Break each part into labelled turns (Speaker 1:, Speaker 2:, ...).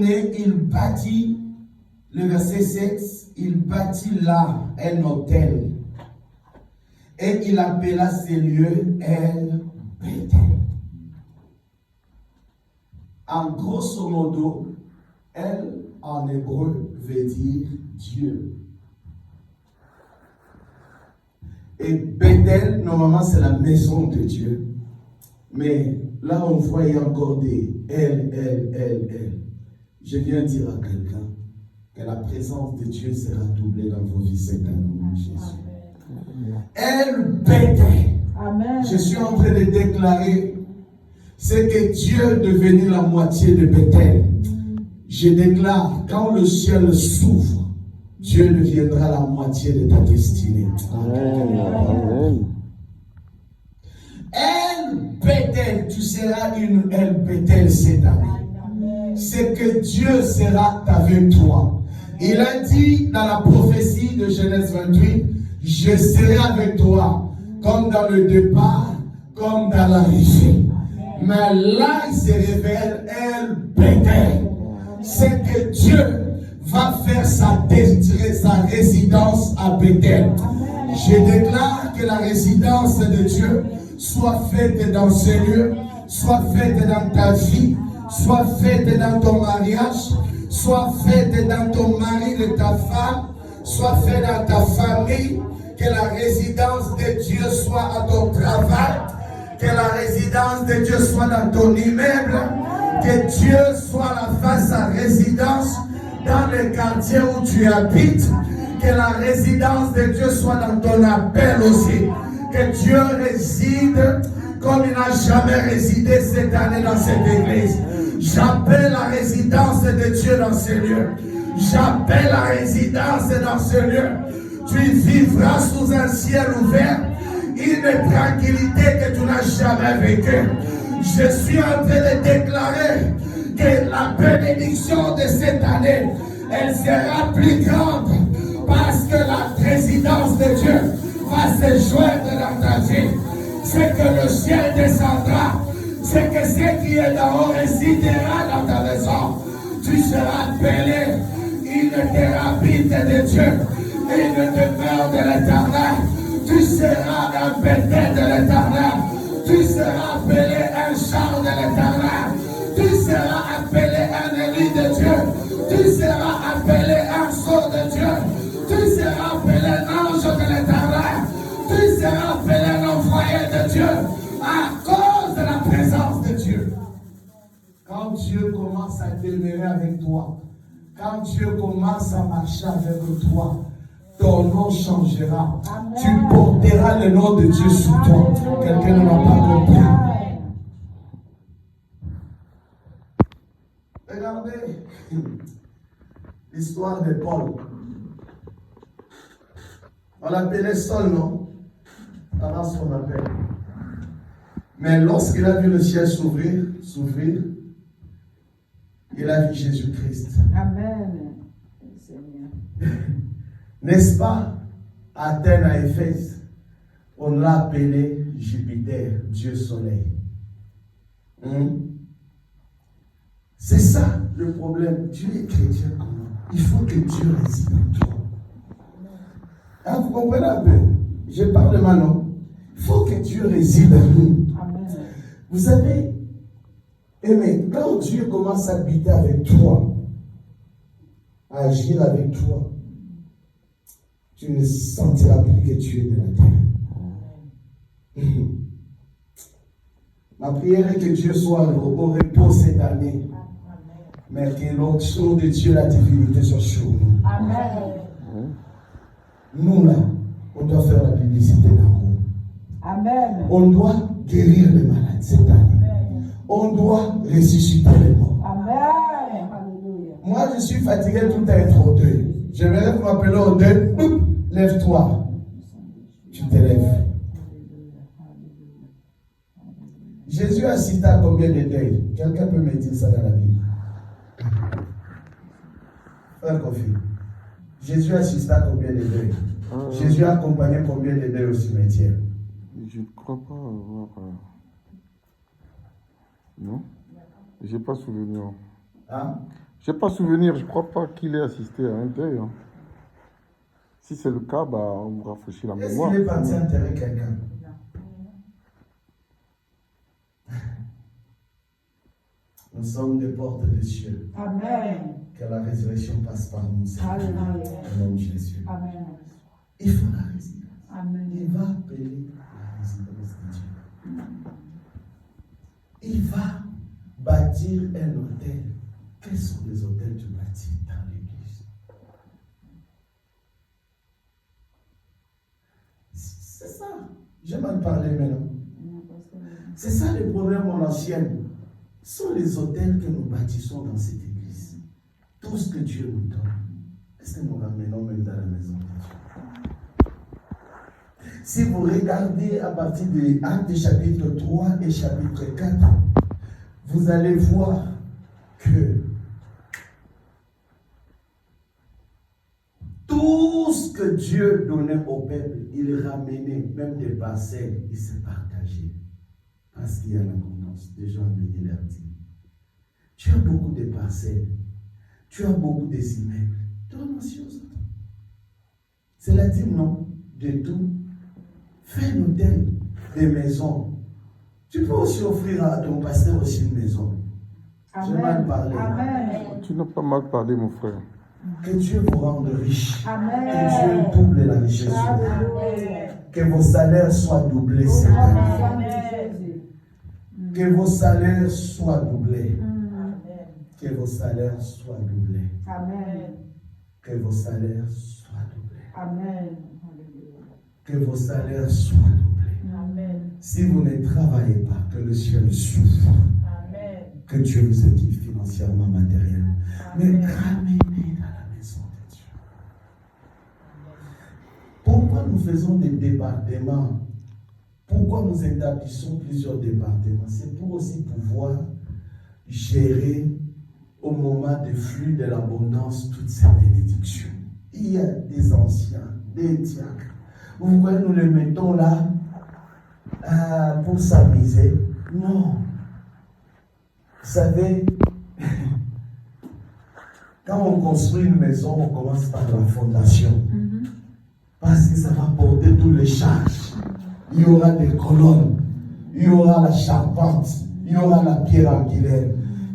Speaker 1: année, il bâtit, le verset 7, il bâtit là un hôtel. Et il appela ces lieux El Bethel. En grosso modo, El en hébreu veut dire Dieu. Et Bethel, normalement, c'est la maison de Dieu. Mais là, on voit il y a encore des El. Je viens dire à quelqu'un que la présence de Dieu sera doublée dans vos vies cette année, mon Jésus. El Bethel.
Speaker 2: Amen.
Speaker 1: Je suis en train de déclarer, c'est que Dieu est devenu la moitié de Bethel. Je déclare, quand le ciel s'ouvre, Dieu deviendra la moitié de ta destinée.
Speaker 3: Amen.
Speaker 1: El Bethel, tu seras une El Bethel cette année. C'est que Dieu sera avec toi. Il a dit dans la prophétie de Genèse 28, je serai avec toi, comme dans le départ, comme dans l'arrivée. Mais là, il se révèle El Bethel. C'est que Dieu va faire sa résidence à Bethel. Je déclare que la résidence de Dieu soit faite dans ces lieux, soit faite dans ta vie, soit faite dans ton mariage, soit faite dans ton mari et ta femme, soit faite dans ta famille, que la résidence de Dieu soit à ton travail, que la résidence de Dieu soit dans ton immeuble, que Dieu soit sa résidence dans le quartier où tu habites, que la résidence de Dieu soit dans ton appel aussi, que Dieu réside comme il n'a jamais résidé cette année dans cette église. J'appelle la résidence de Dieu dans ces lieux. J'appelle la résidence dans ce lieu. Tu vivras sous un ciel ouvert, une tranquillité que tu n'as jamais vécue. Je suis en train de déclarer que la bénédiction de cette année, elle sera plus grande parce que la résidence de Dieu va se joindre dans ta vie. C'est que le ciel descendra, c'est que ce qui est d'en haut résidera dans ta maison. Tu seras appelé une thérapie de Dieu, une demeure de l'Éternel. Tu seras un Bethel de l'Éternel. Tu seras appelé un char de l'Éternel. Tu seras appelé un élu de Dieu. Tu seras appelé un sceau de Dieu. Tu seras appelé un ange de l'Éternel. Tu seras appelé un envoyé de Dieu à cause de la présence de Dieu. Quand Dieu commence à demeurer avec toi, quand Dieu commence à marcher avec toi, ton nom changera.
Speaker 2: Amen.
Speaker 1: Tu porteras le nom de Dieu sur toi. Quelqu'un ne l'a pas compris. Regardez l'histoire de Paul. On l'appelait Saul, non? Avant son appel. Mais lorsqu'il a vu le ciel s'ouvrir, il a vu Jésus-Christ.
Speaker 2: Amen. Seigneur.
Speaker 1: N'est-ce pas? À Athènes, à Éphèse, on l'a appelé Jupiter, Dieu soleil. C'est ça le problème. Tu es chrétien comment? Il faut que Dieu réside en toi. Hein, vous comprenez un peu? Je parle maintenant. Il faut que Dieu réside en nous.
Speaker 2: Amen.
Speaker 1: Vous savez, mais quand Dieu commence à habiter avec toi, à agir avec toi, tu ne sentiras plus que tu es de la terre. Ma prière est que Dieu soit au repos cette année. Mais que l'onction de Dieu, la divinité soit sur nous.
Speaker 2: Amen.
Speaker 1: Nous là, on doit faire la publicité d'amour.
Speaker 2: Amen.
Speaker 1: On doit guérir les malades cette année. On doit ressusciter les morts.
Speaker 2: Amen. Alléluia.
Speaker 1: Moi, je suis fatigué tout à être au deuil. J'aimerais vous m'appeler au deuil. Lève-toi. Tu te lèves. Jésus assiste à combien de deuils? Quelqu'un peut me dire ça dans la Bible? Frère Kofi. Jésus assista à combien de deuils? Jésus a accompagné combien de deuils au cimetière?
Speaker 3: Je ne crois pas avoir. Non? Je n'ai pas souvenir.
Speaker 1: Hein?
Speaker 3: Je n'ai pas souvenir, je ne crois pas qu'il ait assisté à un deuil. Hein. Si c'est le cas, bah, on vous rafraîchit la
Speaker 1: Est-ce
Speaker 3: mémoire.
Speaker 1: qu'il est parti enterrer quelqu'un? Nous sommes des portes des cieux.
Speaker 2: Amen.
Speaker 1: Que la résurrection passe par nous, Seigneur.
Speaker 2: Alléluia.
Speaker 1: Au nom de Jésus.
Speaker 2: Amen.
Speaker 1: Il faut la résidence.
Speaker 2: Amen.
Speaker 1: Il va appeler la résidence de Dieu. Il va bâtir un hôtel. Quels sont les hôtels que tu bâtis dans l'église? C'est ça. J'ai mal parlé maintenant. C'est ça le problème en ancienne. Ce sont les hôtels que nous bâtissons dans cette église. Tout ce que Dieu nous donne. Est-ce que nous ramenons même dans la maison de Dieu? Si vous regardez à partir de Actes chapitre 3 et chapitre 4, vous allez voir que tout ce que Dieu donnait au peuple, il ramenait, même des parcelles, il se partageait. Parce qu'il y a l'abondance. Des gens amenaient leur dîme. Tu as beaucoup de parcelles. Tu as beaucoup d'immeubles. Donne aussi aux autres. C'est la dîme, non? De tout. Fais un hôtel, des maisons. Tu peux aussi offrir à ton pasteur aussi une maison. J'ai mal parlé.
Speaker 2: Amen.
Speaker 3: Tu n'as pas mal parlé, mon frère.
Speaker 1: Que Dieu vous rende riche.
Speaker 2: Amen.
Speaker 1: Que Dieu double la richesse.
Speaker 2: Alléluia.
Speaker 1: Que vos salaires soient doublés cette année.
Speaker 2: Amen.
Speaker 1: Que vos salaires soient doublés. Que vos salaires soient doublés.
Speaker 2: Amen.
Speaker 1: Que vos salaires soient doublés.
Speaker 2: Amen.
Speaker 1: Que vos salaires soient doublés.
Speaker 2: Amen.
Speaker 1: Si vous ne travaillez pas, que le ciel souffre.
Speaker 2: Amen.
Speaker 1: Que Dieu vous équipe financièrement, matériellement. Mais ramenez dans la maison de Dieu. Pourquoi nous faisons des départements? Pourquoi nous établissons plusieurs départements? C'est pour aussi pouvoir gérer au moment du flux de l'abondance toutes ces bénédictions. Il y a des anciens, des diacres. Vous voyez, nous les mettons là pour s'amuser. Non. Vous savez, quand on construit une maison, on commence par la fondation. Parce que ça va porter tous les charges. Il y aura des colonnes, il y aura la charpente, il y aura la pierre angulaire,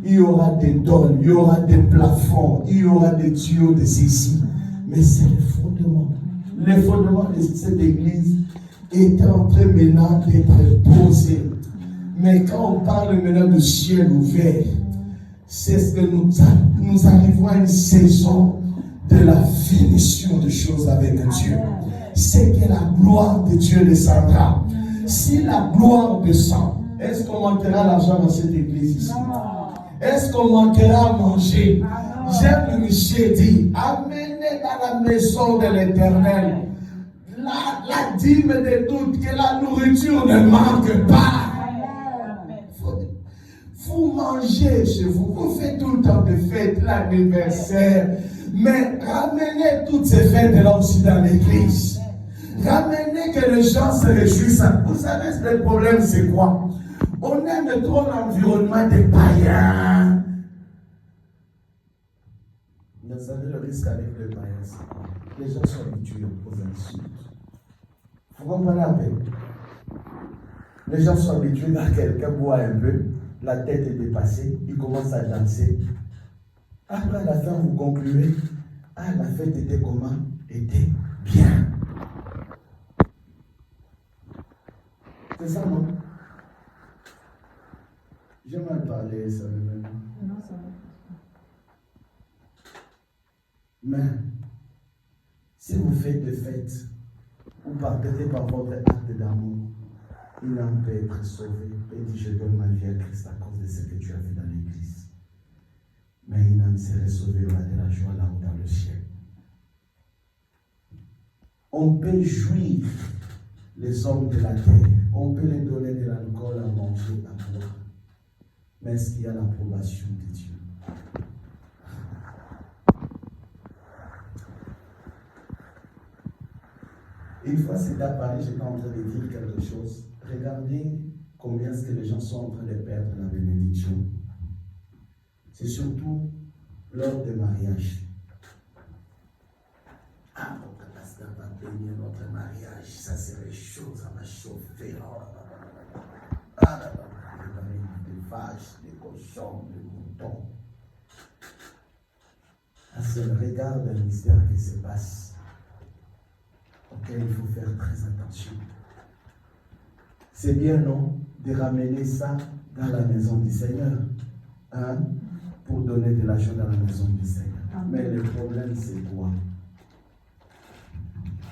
Speaker 1: il y aura des tôles, il y aura des plafonds, il y aura des tuyaux de ceci. Mais c'est le fondement. Le fondement de cette église est en train maintenant d'être posé. Mais quand on parle maintenant de ciel ouvert, c'est ce que nous arrivons à une saison de la finition de choses avec Dieu. C'est que la gloire de Dieu descendra. Si la gloire descend, est-ce qu'on manquera l'argent dans cette église ici? Est-ce qu'on manquera à manger? J'aime Michel dit, amenez dans la maison de l'Éternel la dîme de toutes, que la nourriture ne manque pas. Vous mangez chez vous, vous faites tout le temps des fêtes, l'anniversaire, mais ramenez toutes ces fêtes-là aussi dans l'église. Ramenez que les gens se réjouissent. Vous savez, le problème c'est quoi? On aime trop l'environnement des païens. Vous savez le risque avec les païens, les gens sont habitués aux insultes. Vous comprenez un peu? Les gens sont habitués quand quelqu'un boit un peu, la tête est dépassée, il commence à danser. Après à la fin, vous concluez, la fête était comment? Était bien. C'est ça, non? J'ai mal parlé, ça maintenant.
Speaker 2: Non, ça va.
Speaker 1: Mais, si vous faites des fêtes, ou peut-être par votre acte d'amour, il en peut être sauvé. Il dit, je donne ma vie à Christ à cause de ce que tu as fait dans l'église. Mais il en serait sauvé, il aura de la joie là-haut dans le ciel. On peut jouir les hommes de la terre. On peut les donner de l'alcool à manger, à boire. Mais est-ce qu'il y a l'approbation de Dieu? Une fois c'est à Paris, j'étais en train de dire quelque chose. Regardez combien est-ce que les gens sont en train de perdre la bénédiction. C'est surtout lors des mariages. Ah, notre pasteur va bénir notre mariage, ça serait chaud, ça va chauffer. Ah, des vaches, des cochons, des moutons. Ah, c'est le regard d'un mystère qui se passe, auquel il faut faire très attention. C'est bien, non, de ramener ça dans la maison du Seigneur, hein, pour donner de l'argent dans la maison du Seigneur. Mais le problème, c'est quoi?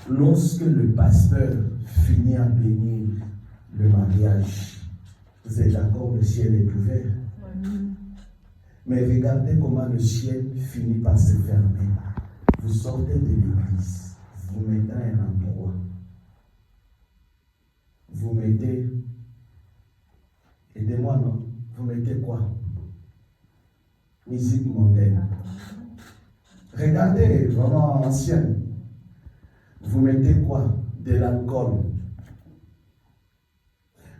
Speaker 1: Lorsque le pasteur finit à bénir le mariage, vous êtes d'accord, le ciel est ouvert. Mais regardez comment le ciel finit par se fermer. Vous sortez de l'église, vous mettez à un endroit. Vous mettez, aidez-moi non, vous mettez quoi? Musique mondaine. Regardez, vraiment ancienne. Vous mettez quoi? De l'alcool.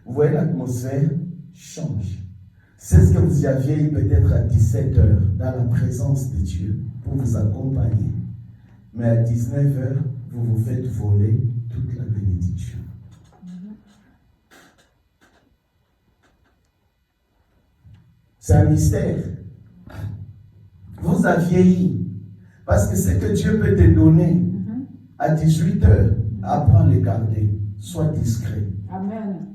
Speaker 1: Vous voyez, l'atmosphère change. C'est ce que vous aviez peut-être à 17h dans la présence de Dieu pour vous accompagner. Mais à 19h, vous vous faites voler toute la bénédiction. C'est un mystère. Vous avez vieilli. Parce que ce que Dieu peut te donner à 18h, apprends à le garder. Sois discret.
Speaker 2: Amen.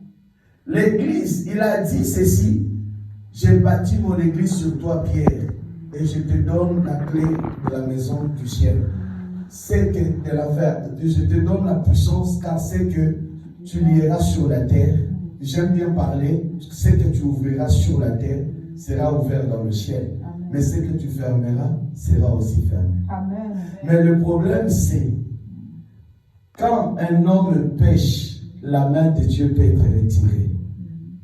Speaker 1: L'église, il a dit ceci: j'ai bâti mon église sur toi, Pierre, et je te donne la clé de la maison du ciel. C'est que de l'enfer, je te donne la puissance, car c'est que tu lieras sur la terre. J'aime bien parler, ce que tu ouvriras sur la terre sera ouvert dans le ciel. Amen. Mais ce que tu fermeras sera aussi fermé. Amen. Mais le problème, c'est quand un homme pêche, la main de Dieu peut être retirée.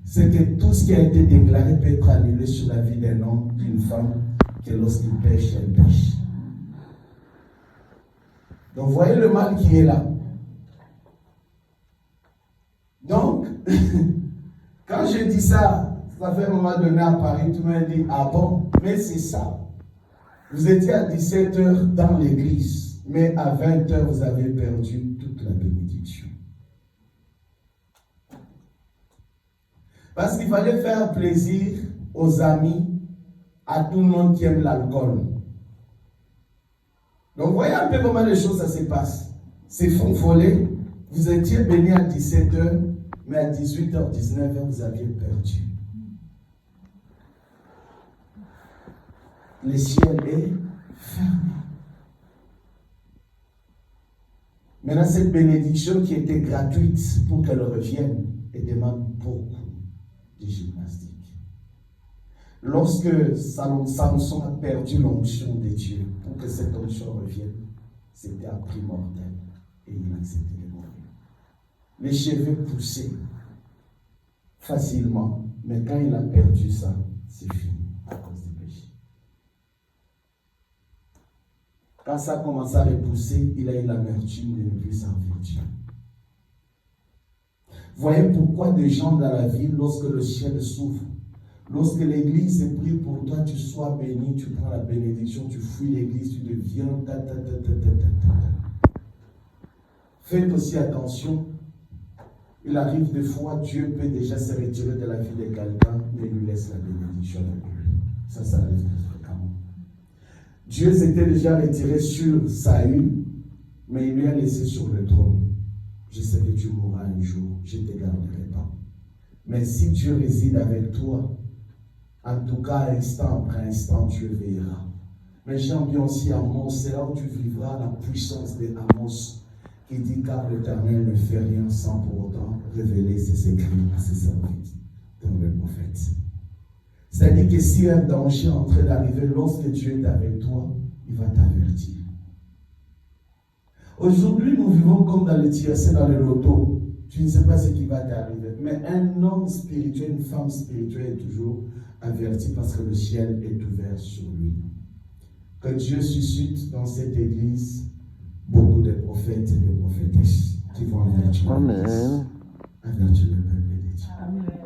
Speaker 1: C'est que tout ce qui a été déclaré peut être annulé sur la vie d'un homme, d'une femme, que lorsqu'il pêche, elle pêche. Donc, voyez le mal qui est là. Donc, quand je dis ça, ça fait un moment donné à Paris, tout le monde dit: ah bon, mais c'est ça. Vous étiez à 17h dans l'église, mais à 20h, vous avez perdu toute la bénédiction. Parce qu'il fallait faire plaisir aux amis, à tout le monde qui aime l'alcool. Donc, voyez un peu comment les choses ça se passe. C'est fonfolé. Vous étiez béni à 17h, mais à 18h, 19h, vous aviez perdu. Le ciel est fermé. Maintenant, cette bénédiction qui était gratuite pour qu'elle revienne, elle demande beaucoup de gymnastique. Lorsque Samson a perdu l'onction de Dieu, pour que cette onction revienne, c'était un prix mortel et il a accepté de mourir. Les cheveux poussaient facilement, mais quand il a perdu ça, c'est fini à cause du péché. Quand ça a commencé à repousser, il a eu l'amertume de ne plus servir Dieu. Voyez pourquoi des gens dans la vie, lorsque le ciel s'ouvre, lorsque l'église prie pour toi, tu sois béni, tu prends la bénédiction, tu fuis l'église, tu deviens Faites aussi attention. Il arrive des fois, Dieu peut déjà se retirer de la vie de quelqu'un, mais il lui laisse la bénédiction de lui. Ça arrive fréquemment. Dieu s'était déjà retiré sur Saül, mais il lui a laissé sur le trône. Je sais que tu mourras un jour, je ne te garderai pas. Mais si Dieu réside avec toi, en tout cas, instant après instant, tu veilleras. Mais j'aime bien aussi Amos, c'est là où tu vivras la puissance de Amos, qui dit: car l'Éternel ne fait rien sans pour autant révéler ses écrits à ses serviteurs, dans le prophète. C'est-à-dire que si un danger est en train d'arriver, lorsque Dieu est avec toi, il va t'avertir. Aujourd'hui, nous vivons comme dans le tiercé, dans le loto. Tu ne sais pas ce qui va t'arriver. Mais un homme spirituel, une femme spirituelle est toujours averti parce que le ciel est ouvert sur lui. Que Dieu suscite dans cette église beaucoup de prophètes et de prophétesses qui vont avertir le peuple de Dieu. Amen.